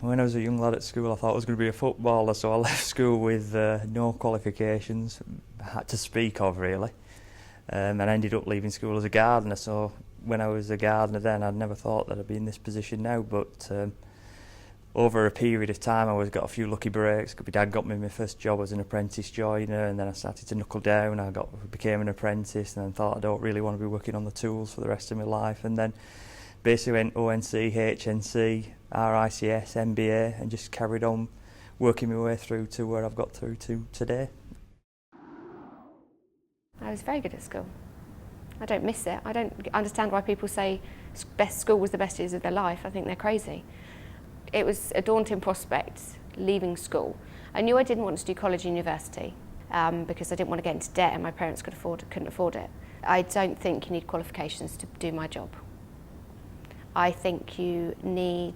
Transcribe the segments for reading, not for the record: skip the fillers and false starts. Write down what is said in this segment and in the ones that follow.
When I was a young lad at school, I thought I was going to be a footballer, so I left school with no qualifications to speak of, really. And I ended up leaving school as a gardener, so when I was a gardener then, I'd never thought that I'd be in this position now, but over a period of time I always got a few lucky breaks. My dad got me my first job as an apprentice joiner, and then I started to knuckle down. I became an apprentice, and then thought I don't really want to be working on the tools for the rest of my life, and then basically went ONC, HNC, RICS, MBA, and just carried on working my way through to where I've got through to today. I was very good at school. I don't miss it. I don't understand why people say school was the best years of their life. I think they're crazy. It was a daunting prospect, leaving school. I knew I didn't want to do college and university because I didn't want to get into debt, and my parents couldn't afford it. I don't think you need qualifications to do my job. I think you need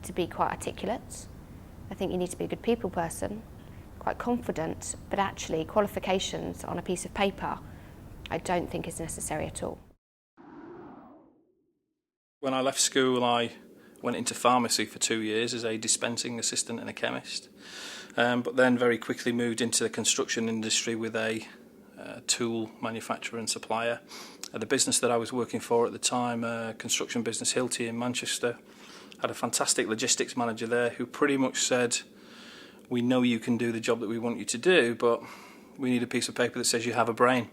to be quite articulate. I think you need to be a good people person, quite confident, but actually qualifications on a piece of paper I don't think is necessary at all. When I left school, I went into pharmacy for 2 years as a dispensing assistant and a chemist, but then very quickly moved into the construction industry with a tool manufacturer and supplier. The business that I was working for at the time, construction business Holt in Manchester, had a fantastic logistics manager there who pretty much said, "We know you can do the job that we want you to do, but we need a piece of paper that says you have a brain."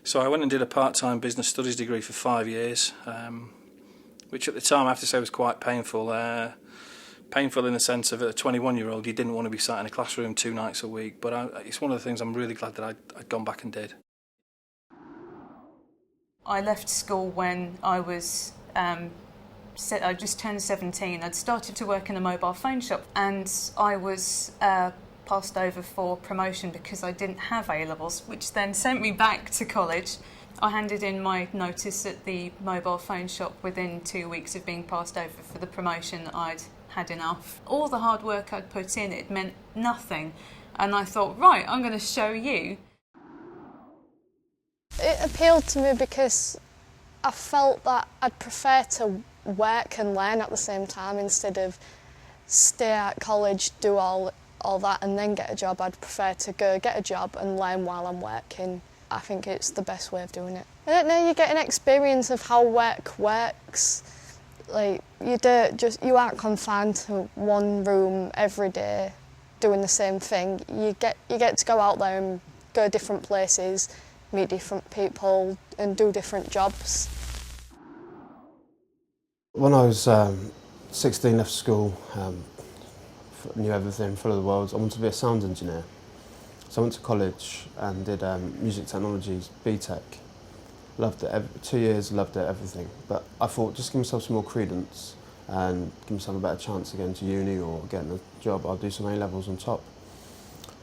So I went and did a part-time business studies degree for 5 years, which at the time I have to say was quite painful. Painful in the sense of a 21-year-old, you didn't want to be sat in a classroom 2 nights a week, but it's one of the things I'm really glad that I'd gone back and did. I left school when I just turned 17. I'd started to work in a mobile phone shop, and I was passed over for promotion because I didn't have A-levels, which then sent me back to college. I handed in my notice at the mobile phone shop within 2 weeks of being passed over for the promotion. I'd had enough. All the hard work I'd put in, it meant nothing. And I thought, right, I'm going to show you. It appealed to me because I felt that I'd prefer to work and learn at the same time instead of stay at college, do all that and then get a job. I'd prefer to go get a job and learn while I'm working. I think it's the best way of doing it. I don't know, you get an experience of how work works. Like, you aren't confined to one room every day doing the same thing. You get to go out there and go different places, meet different people and do different jobs. When I was 16, left school, knew everything, full of the world. I wanted to be a sound engineer. So I went to college and did music technologies, BTEC. Loved it, 2 years, loved it, everything. But I thought, just give myself some more credence and give myself a better chance of getting to uni or getting a job. I'll do some A-levels on top.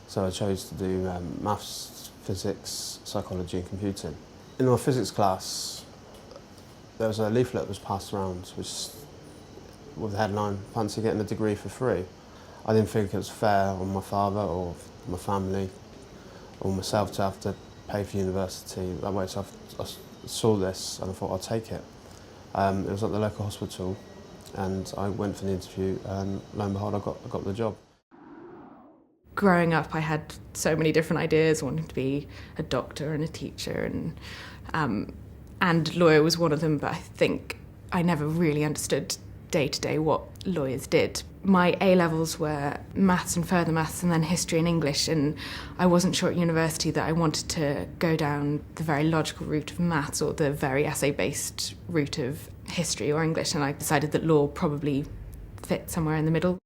So I chose to do maths, physics, psychology and computing. In my physics class, there was a leaflet that was passed around which, with the headline, "Fancy getting a degree for free." I didn't think it was fair on my father or my family or myself to have to pay for university that way, so I saw this and I thought I'd take it. It was at the local hospital and I went for the interview and lo and behold I got the job. Growing up I had so many different ideas, wanting to be a doctor and a teacher and lawyer was one of them, but I think I never really understood day to day what lawyers did. My A-levels were maths and further maths and then history and English, and I wasn't sure at university that I wanted to go down the very logical route of maths or the very essay-based route of history or English, and I decided that law probably fit somewhere in the middle.